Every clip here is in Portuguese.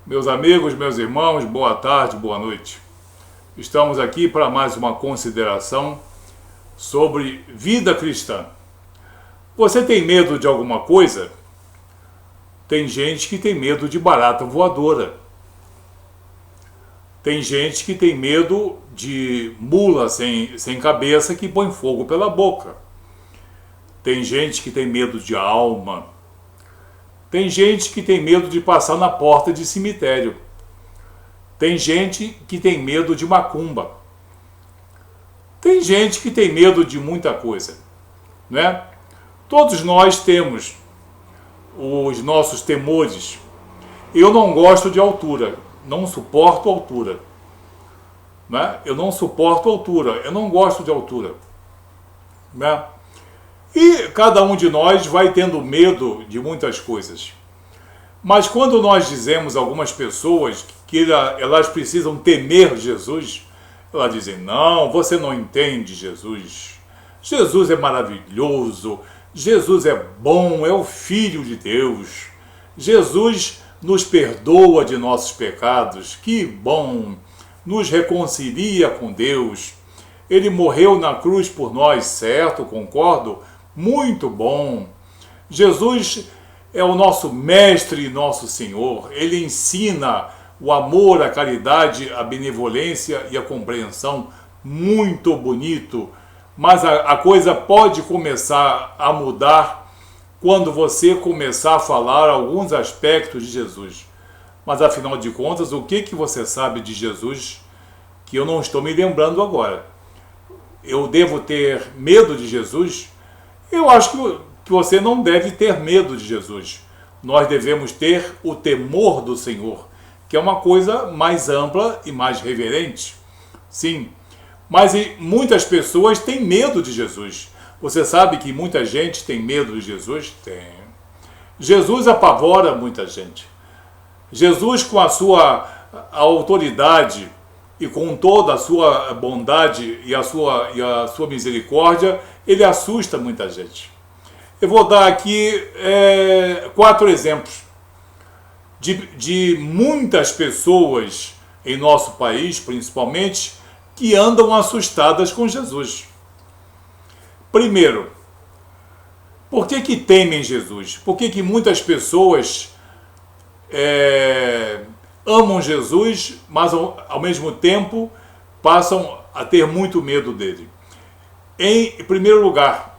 Meus amigos, meus irmãos, boa tarde, boa noite. Estamos aqui para mais uma consideração sobre vida cristã. Você tem medo de alguma coisa? Tem gente que tem medo de barata voadora. Tem gente que tem medo de mula sem cabeça que põe fogo pela boca. Tem gente que tem medo de alma. Tem gente que tem medo de passar na porta de cemitério. Tem gente que tem medo de macumba. Tem gente que tem medo de muita coisa, né? Todos nós temos os nossos temores. Eu não gosto de altura, não suporto altura, né? Eu não suporto altura, eu não gosto de altura, né? E cada um de nós vai tendo medo de muitas coisas. Mas quando nós dizemos a algumas pessoas que elas precisam temer Jesus, elas dizem: não, você não entende Jesus. Jesus é maravilhoso, Jesus é bom, é o Filho de Deus. Jesus nos perdoa de nossos pecados, que bom, nos reconcilia com Deus. Ele morreu na cruz por nós, certo? Concordo? Muito bom. Jesus é o nosso mestre e nosso Senhor. Ele ensina o amor, a caridade, a benevolência e a compreensão. Muito bonito. Mas a coisa pode começar a mudar quando você começar a falar alguns aspectos de Jesus. Mas afinal de contas, o que você sabe de Jesus que eu não estou me lembrando agora? Eu devo ter medo de Jesus? Eu acho que você não deve ter medo de Jesus. Nós devemos ter o temor do Senhor, que é uma coisa mais ampla e mais reverente. Sim, mas muitas pessoas têm medo de Jesus. Você sabe que muita gente tem medo de Jesus? Tem. Jesus apavora muita gente. Jesus, com a sua autoridade e com toda a sua bondade e a sua misericórdia, ele assusta muita gente. Eu vou dar aqui 4 exemplos de muitas pessoas em nosso país, principalmente, que andam assustadas com Jesus. Primeiro, por que temem Jesus? Por que muitas pessoas amam Jesus, mas ao mesmo tempo passam a ter muito medo dele? Em primeiro lugar,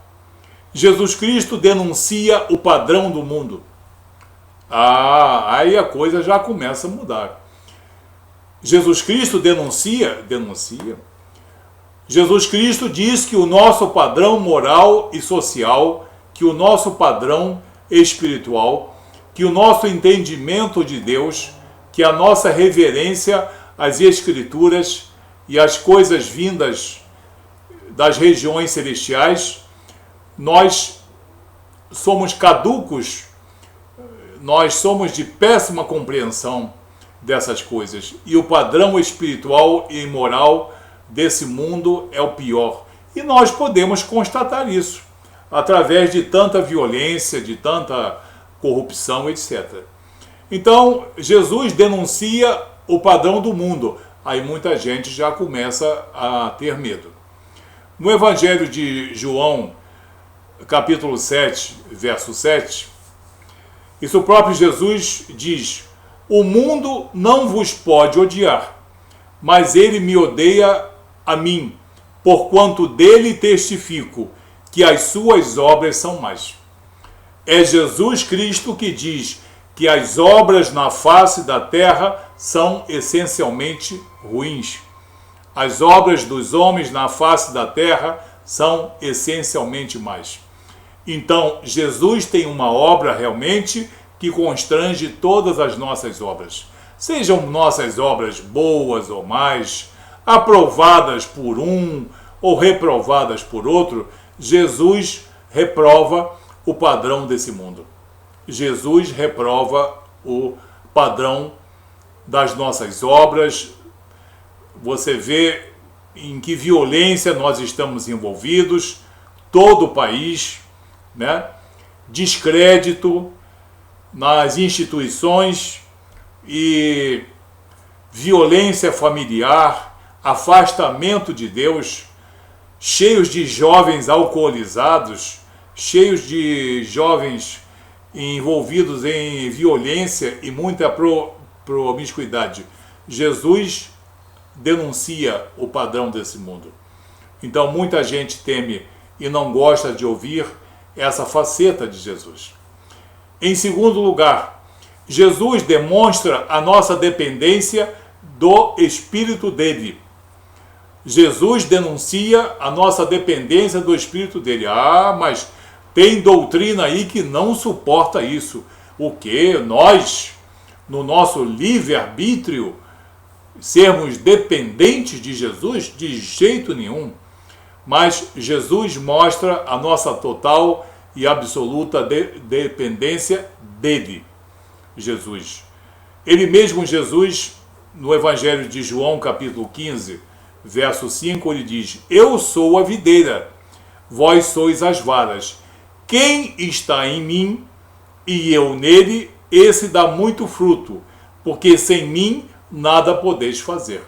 Jesus Cristo denuncia o padrão do mundo. Aí a coisa já começa a mudar. Jesus Cristo denuncia. Jesus Cristo diz que o nosso padrão moral e social, que o nosso padrão espiritual, que o nosso entendimento de Deus, que a nossa reverência às Escrituras e às coisas vindas das regiões celestiais, nós somos caducos, nós somos de péssima compreensão dessas coisas. E o padrão espiritual e moral desse mundo é o pior. E nós podemos constatar isso através de tanta violência, de tanta corrupção, etc. Então, Jesus denuncia o padrão do mundo. Aí muita gente já começa a ter medo. No Evangelho de João, capítulo 7, verso 7, isso o próprio Jesus diz: o mundo não vos pode odiar, mas ele me odeia a mim, porquanto dele testifico que as suas obras são más. É Jesus Cristo que diz que as obras na face da terra são essencialmente ruins. As obras dos homens na face da terra são essencialmente más. Então, Jesus tem uma obra realmente que constrange todas as nossas obras. Sejam nossas obras boas ou más, aprovadas por um ou reprovadas por outro, Jesus reprova o padrão desse mundo. Jesus reprova o padrão das nossas obras. Você vê em que violência nós estamos envolvidos, todo o país, né? Descrédito nas instituições, e violência familiar, afastamento de Deus, cheios de jovens alcoolizados, cheios de jovens envolvidos em violência e muita promiscuidade. Jesus denuncia o padrão desse mundo. Então muita gente teme e não gosta de ouvir essa faceta de Jesus. Em segundo lugar, Jesus demonstra a nossa dependência do Espírito dele. Jesus denuncia a nossa dependência do Espírito dele. Ah, mas tem doutrina aí que não suporta isso. O quê? Nós, no nosso livre-arbítrio, sermos dependentes de Jesus? De jeito nenhum. Mas Jesus mostra a nossa total e absoluta dependência dele, Jesus. Ele mesmo, Jesus, no Evangelho de João, capítulo 15, verso 5, ele diz: eu sou a videira, vós sois as varas. Quem está em mim e eu nele, esse dá muito fruto, porque sem mim nada podeis fazer.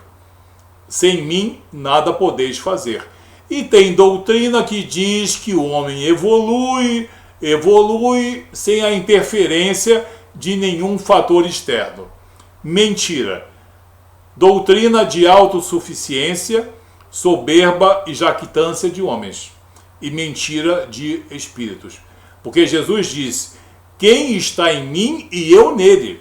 Sem mim nada podeis fazer. E tem doutrina que diz que o homem evolui sem a interferência de nenhum fator externo. Mentira. Doutrina de autossuficiência, soberba e jactância de homens. E mentira de espíritos. Porque Jesus disse: quem está em mim e eu nele.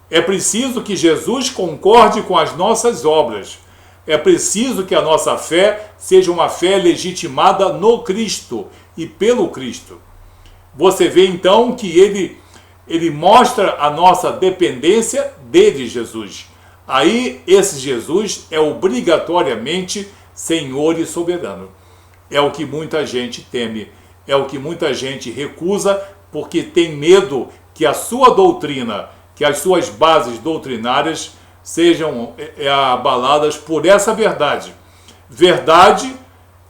É preciso que Jesus concorde com as nossas obras. É preciso que a nossa fé seja uma fé legitimada no Cristo e pelo Cristo. Você vê então que ele mostra a nossa dependência dele, Jesus. Aí esse Jesus é obrigatoriamente Senhor e soberano. É o que muita gente teme, é o que muita gente recusa, porque tem medo que a sua doutrina, que as suas bases doutrinárias sejam abaladas por essa verdade. Verdade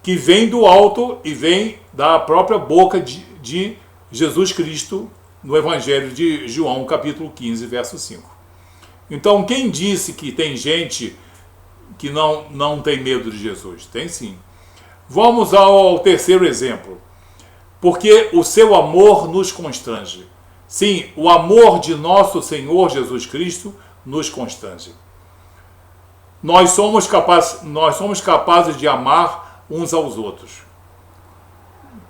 que vem do alto e vem da própria boca de Jesus Cristo no Evangelho de João, capítulo 15, verso 5. Então, quem disse que tem gente que não tem medo de Jesus? Tem sim. Vamos ao terceiro exemplo. Porque o seu amor nos constrange. Sim, o amor de nosso Senhor Jesus Cristo nos constrange. Nós somos capazes de amar uns aos outros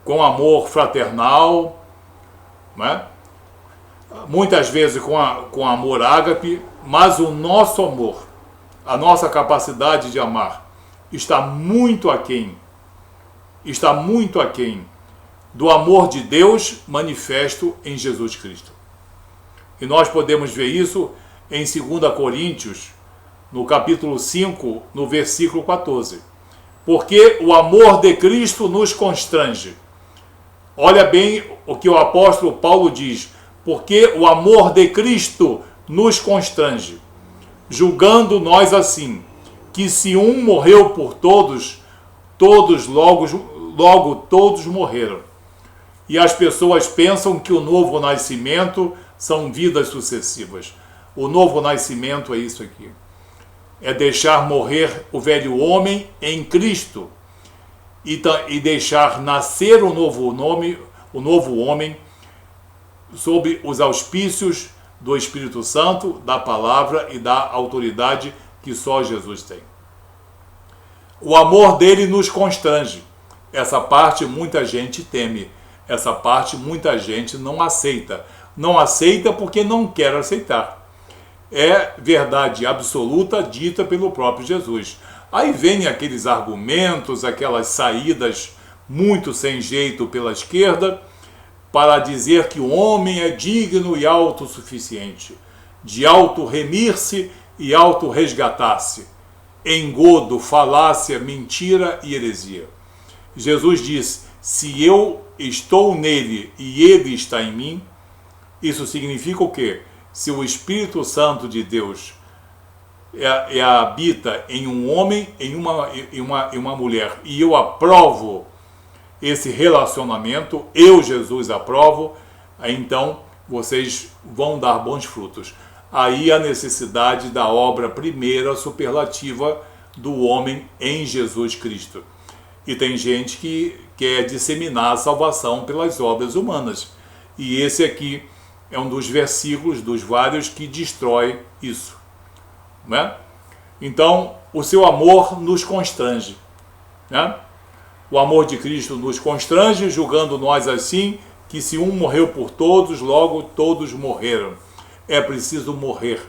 com amor fraternal, né? Muitas vezes com amor ágape, mas o nosso amor, a nossa capacidade de amar está muito aquém do amor de Deus manifesto em Jesus Cristo. E nós podemos ver isso em 2 Coríntios, no capítulo 5, no versículo 14. Porque o amor de Cristo nos constrange. Olha bem o que o apóstolo Paulo diz. Porque o amor de Cristo nos constrange, julgando nós assim, que se um morreu por todos, logo todos morreram. E as pessoas pensam que o novo nascimento são vidas sucessivas. O novo nascimento é isso aqui. É deixar morrer o velho homem em Cristo e deixar nascer o novo homem sob os auspícios do Espírito Santo, da palavra e da autoridade que só Jesus tem. O amor dele nos constrange. Essa parte muita gente teme. Essa parte muita gente não aceita. Não aceita porque não quer aceitar. É verdade absoluta dita pelo próprio Jesus. Aí vem aqueles argumentos, aquelas saídas muito sem jeito pela esquerda, para dizer que o homem é digno e autossuficiente, de auto-remir-se e auto-resgatar-se. Engodo, falácia, mentira e heresia. Jesus diz: se eu estou nele e ele está em mim, isso significa o quê? Se o Espírito Santo de Deus habita em um homem, em uma mulher, e eu aprovo esse relacionamento, eu, Jesus, aprovo, então vocês vão dar bons frutos. aí a necessidade da obra primeira superlativa do homem em Jesus Cristo. E tem gente que quer disseminar a salvação pelas obras humanas. E esse aqui é um dos versículos, dos vários, que destrói isso, né? Então, o seu amor nos constrange, né? O amor de Cristo nos constrange, julgando nós assim, que se um morreu por todos, logo todos morreram. É preciso morrer.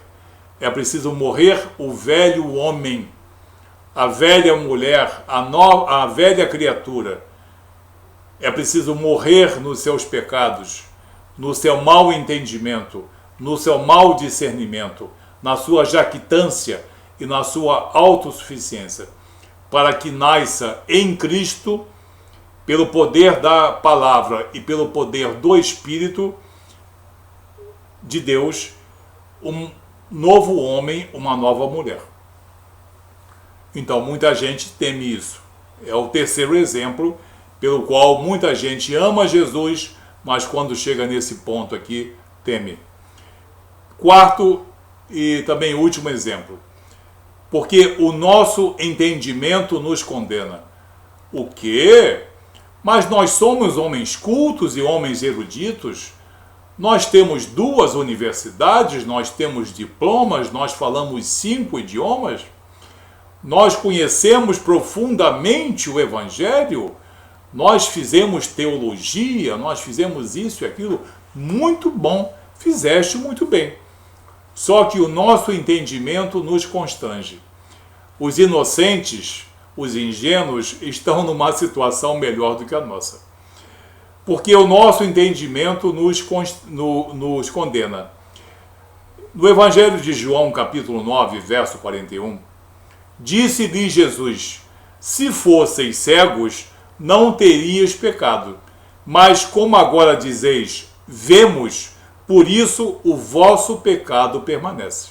É preciso morrer o velho homem, a velha mulher, a velha criatura. É preciso morrer nos seus pecados, no seu mau entendimento, no seu mau discernimento, na sua jactância e na sua autossuficiência, para que nasça em Cristo, pelo poder da palavra e pelo poder do Espírito de Deus, um novo homem, uma nova mulher. Então, muita gente teme isso. É o terceiro exemplo pelo qual muita gente ama Jesus, mas quando chega nesse ponto aqui, teme. Quarto e também último exemplo. Porque o nosso entendimento nos condena. O quê? Mas nós somos homens cultos e homens eruditos. Nós temos 2 universidades, nós temos diplomas, nós falamos 5 idiomas. Nós conhecemos profundamente o Evangelho, nós fizemos teologia, nós fizemos isso e aquilo. Muito bom, fizeste muito bem. Só que o nosso entendimento nos constrange. Os inocentes, os ingênuos, estão numa situação melhor do que a nossa. Porque o nosso entendimento nos condena. No Evangelho de João, capítulo 9, verso 41, disse-lhe Jesus: se fosseis cegos, não terias pecado. Mas como agora dizeis, vemos, por isso o vosso pecado permanece.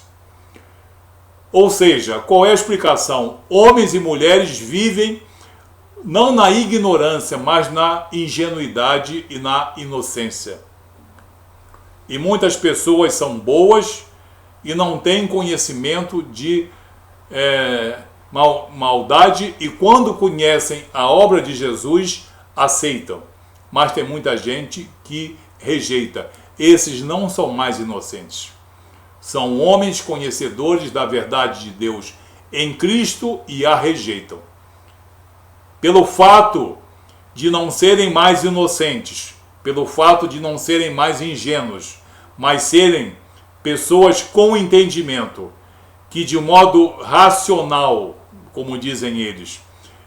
Ou seja, qual é a explicação? Homens e mulheres vivem não na ignorância, mas na ingenuidade e na inocência. E muitas pessoas são boas e não têm conhecimento de maldade, e quando conhecem a obra de Jesus, aceitam. Mas tem muita gente que rejeita. Esses não são mais inocentes. São homens conhecedores da verdade de Deus em Cristo e a rejeitam. Pelo fato de não serem mais inocentes, pelo fato de não serem mais ingênuos, mas serem pessoas com entendimento, que de modo racional, como dizem eles,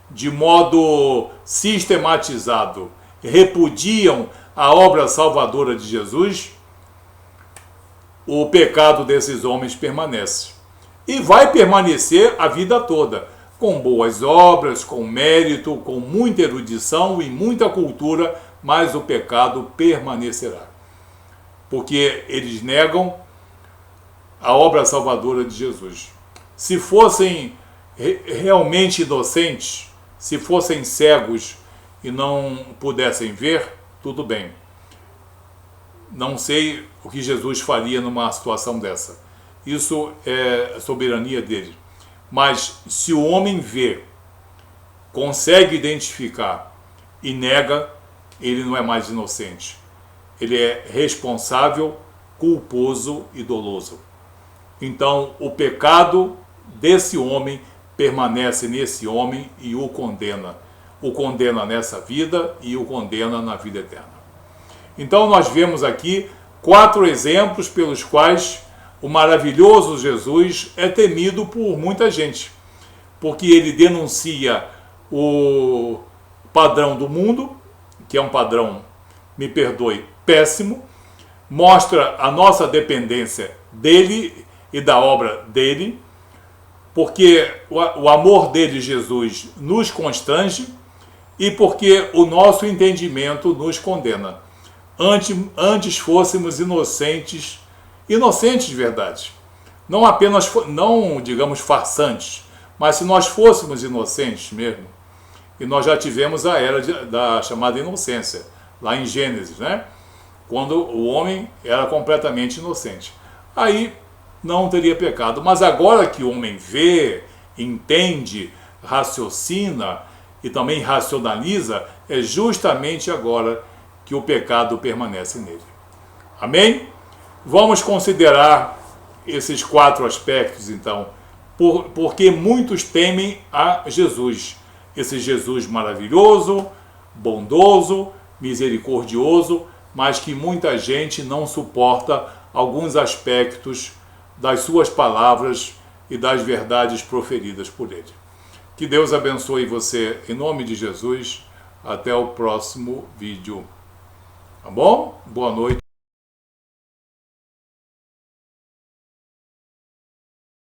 de modo sistematizado, repudiam a obra salvadora de Jesus, o pecado desses homens permanece. E vai permanecer a vida toda, com boas obras, com mérito, com muita erudição e muita cultura, mas o pecado permanecerá. Porque eles negam a obra salvadora de Jesus. Se fossem realmente inocentes, se fossem cegos e não pudessem ver, tudo bem. Não sei o que Jesus faria numa situação dessa. Isso é a soberania dele. Mas se o homem vê, consegue identificar e nega, ele não é mais inocente. Ele é responsável, culposo e doloso. Então, o pecado desse homem permanece nesse homem e o condena. O condena nessa vida e o condena na vida eterna. Então, nós vemos aqui 4 exemplos pelos quais o maravilhoso Jesus é temido por muita gente. Porque ele denuncia o padrão do mundo, que é um padrão, me perdoe, péssimo, mostra a nossa dependência dele e da obra dele, porque o amor dele, Jesus, nos constrange e porque o nosso entendimento nos condena. Antes fôssemos inocentes de verdade. Não apenas, não digamos farsantes, mas se nós fôssemos inocentes mesmo, e nós já tivemos a era da chamada inocência, lá em Gênesis, né? Quando o homem era completamente inocente. Aí não teria pecado. Mas agora que o homem vê, entende, raciocina e também racionaliza, é justamente agora que o pecado permanece nele. Amém? Vamos considerar esses 4 aspectos, então, porque muitos temem a Jesus. Esse Jesus maravilhoso, bondoso, misericordioso, mas que muita gente não suporta alguns aspectos das suas palavras e das verdades proferidas por ele. Que Deus abençoe você em nome de Jesus. Até o próximo vídeo. Tá bom? Boa noite.